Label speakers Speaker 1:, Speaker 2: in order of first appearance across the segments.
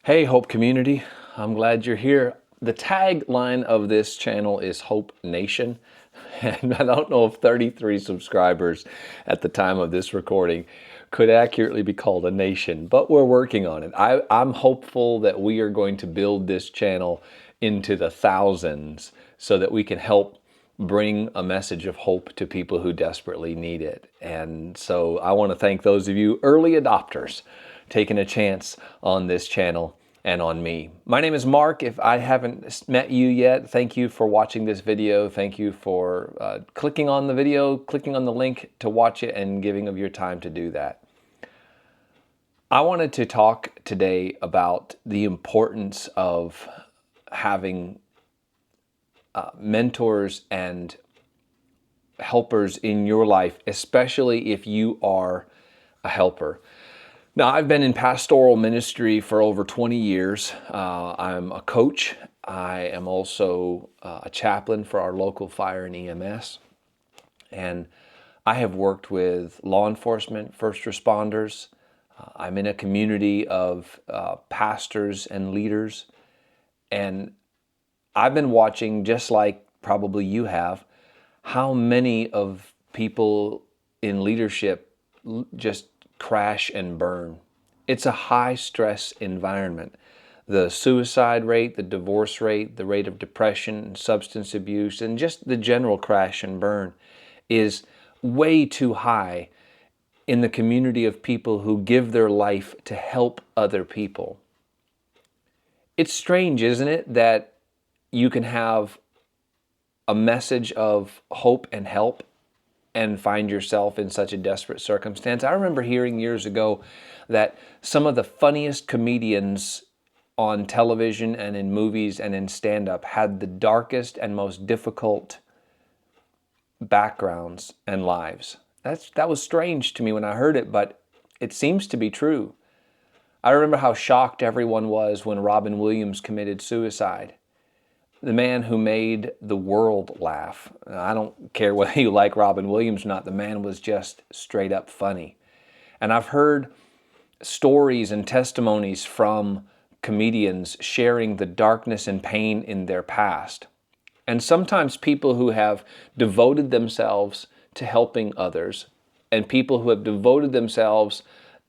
Speaker 1: Hey, Hope community. I'm glad you're here. The tagline of this channel is Hope Nation. And I don't know if 33 subscribers at the time of this recording could accurately be called a nation, but we're working on it. I'm hopeful that we are going to build this channel into the thousands so that we can help bring a message of hope to people who desperately need it. And so I want to thank those of you early adopters taking a chance on this channel and on me. My name is Mark. If I haven't met you yet, thank you for watching this video. Thank you for clicking on the video, clicking on the link to watch it, and giving of your time to do that. I wanted to talk today about the importance of having mentors and helpers in your life, especially if you are a helper. Now, I've been in pastoral ministry for over 20 years. I'm a coach. I am also a chaplain for our local fire and EMS. And I have worked with law enforcement, first responders. I'm in a community of pastors and leaders. And I've been watching, just like probably you have, how many of people in leadership just crash and burn. It's a high stress environment. The suicide rate, the divorce rate, the rate of depression, substance abuse, and just the general crash and burn is way too high in the community of people who give their life to help other people. It's strange, isn't it, that you can have a message of hope and help and find yourself in such a desperate circumstance. I remember hearing years ago that some of the funniest comedians on television and in movies and in stand-up had the darkest and most difficult backgrounds and lives. That was strange to me when I heard it, but it seems to be true. I remember how shocked everyone was when Robin Williams committed suicide. The man who made the world laugh. I don't care whether you like Robin Williams or not, the man was just straight up funny. And I've heard stories and testimonies from comedians sharing the darkness and pain in their past. And sometimes people who have devoted themselves to helping others, and people who have devoted themselves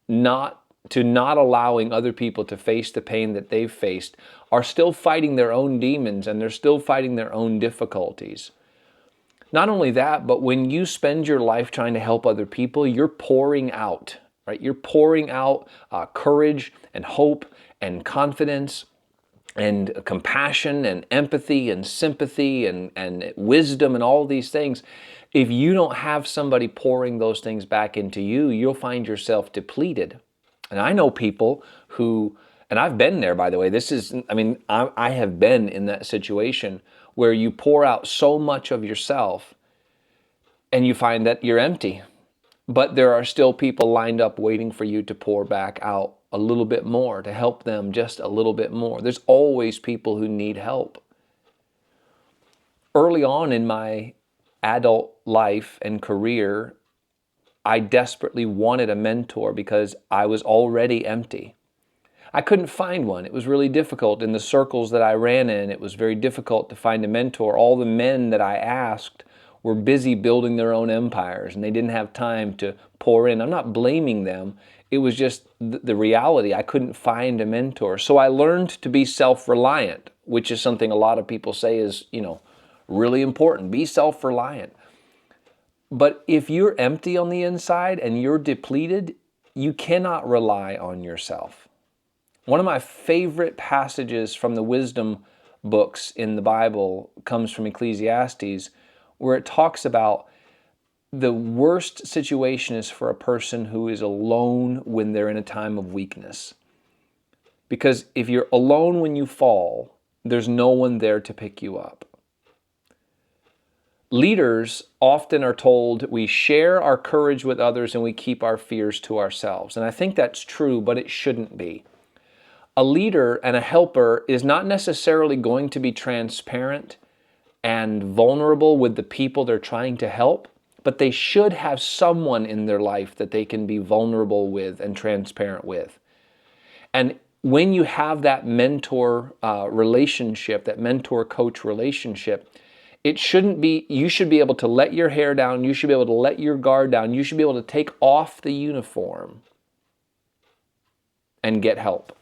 Speaker 1: not allowing other people to face the pain that they've faced, are still fighting their own demons, and they're still fighting their own difficulties. Not only that, but when you spend your life trying to help other people, you're pouring out, right? You're pouring out courage and hope and confidence and compassion and empathy and sympathy and wisdom and all these things. If you don't have somebody pouring those things back into you, you'll find yourself depleted. And I know people who, and I've been there, by the way, I have been in that situation where you pour out so much of yourself and you find that you're empty. But there are still people lined up waiting for you to pour back out a little bit more, to help them just a little bit more. There's always people who need help. Early on in my adult life and career, I desperately wanted a mentor because I was already empty. I couldn't find one. It was really difficult. In the circles that I ran in, it was very difficult to find a mentor. All the men that I asked were busy building their own empires, and they didn't have time to pour in. I'm not blaming them. It was just the reality. I couldn't find a mentor. So I learned to be self-reliant, which is something a lot of people say is, really important. Be self-reliant. But if you're empty on the inside and you're depleted, you cannot rely on yourself. One of my favorite passages from the wisdom books in the Bible comes from Ecclesiastes, where it talks about the worst situation is for a person who is alone when they're in a time of weakness. Because if you're alone when you fall, there's no one there to pick you up. Leaders often are told we share our courage with others and we keep our fears to ourselves. And I think that's true, but it shouldn't be. A leader and a helper is not necessarily going to be transparent and vulnerable with the people they're trying to help, but they should have someone in their life that they can be vulnerable with and transparent with. And when you have that mentor relationship, that mentor-coach relationship, it shouldn't be, you should be able to let your hair down, you should be able to let your guard down, you should be able to take off the uniform and get help.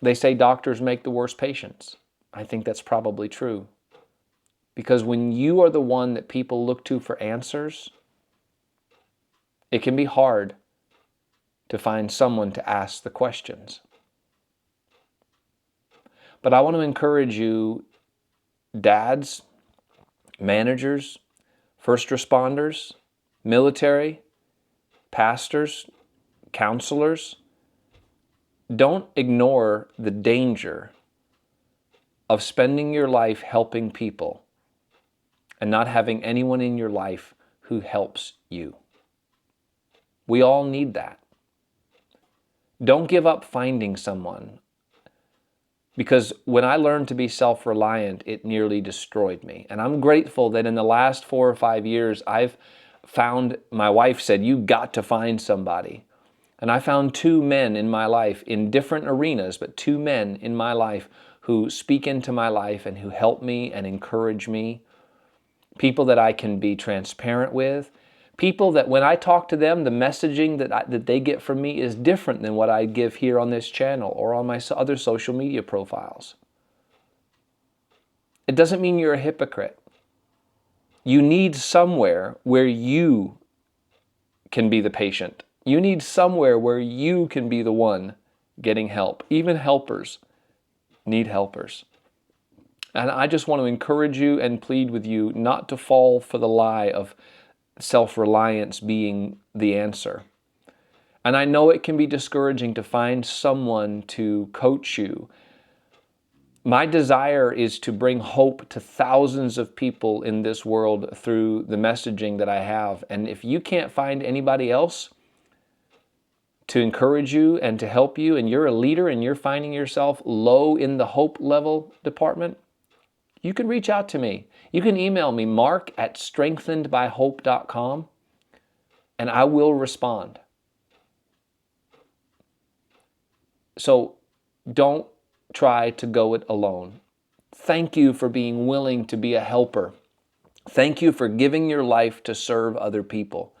Speaker 1: They say doctors make the worst patients. I think that's probably true. Because when you are the one that people look to for answers, it can be hard to find someone to ask the questions. But I want to encourage you, dads, managers, first responders, military, pastors, counselors, don't ignore the danger of spending your life helping people and not having anyone in your life who helps you. We all need that. Don't give up finding someone, because when I learned to be self-reliant, it nearly destroyed me. And I'm grateful that in the last 4 or 5 years, I've found, my wife said, you got to find somebody. And I found 2 men in my life in different arenas, but 2 men in my life who speak into my life and who help me and encourage me. People that I can be transparent with. People that when I talk to them, the messaging that they get from me is different than what I give here on this channel or on my other social media profiles. It doesn't mean you're a hypocrite. You need somewhere where you can be the patient. You need somewhere where you can be the one getting help. Even helpers need helpers. And I just want to encourage you and plead with you not to fall for the lie of self-reliance being the answer. And I know it can be discouraging to find someone to coach you. My desire is to bring hope to thousands of people in this world through the messaging that I have. And if you can't find anybody else to encourage you and to help you, and you're a leader and you're finding yourself low in the hope level department, you can reach out to me. You can email me, mark@strengthenedbyhope.com, and I will respond. So don't try to go it alone. Thank you for being willing to be a helper. Thank you for giving your life to serve other people.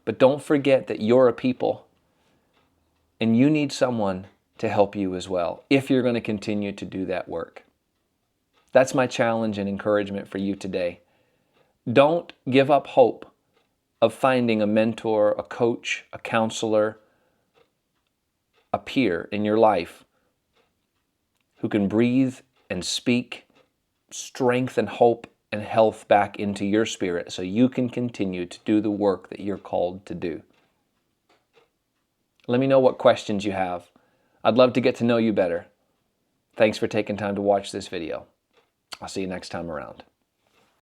Speaker 1: But don't forget that you're a people, and you need someone to help you as well, if you're going to continue to do that work. That's my challenge and encouragement for you today. Don't give up hope of finding a mentor, a coach, a counselor, a peer in your life who can breathe and speak strength and hope and health back into your spirit so you can continue to do the work that you're called to do. Let me know what questions you have. I'd love to get to know you better. Thanks for taking time to watch this video. I'll see you next time around.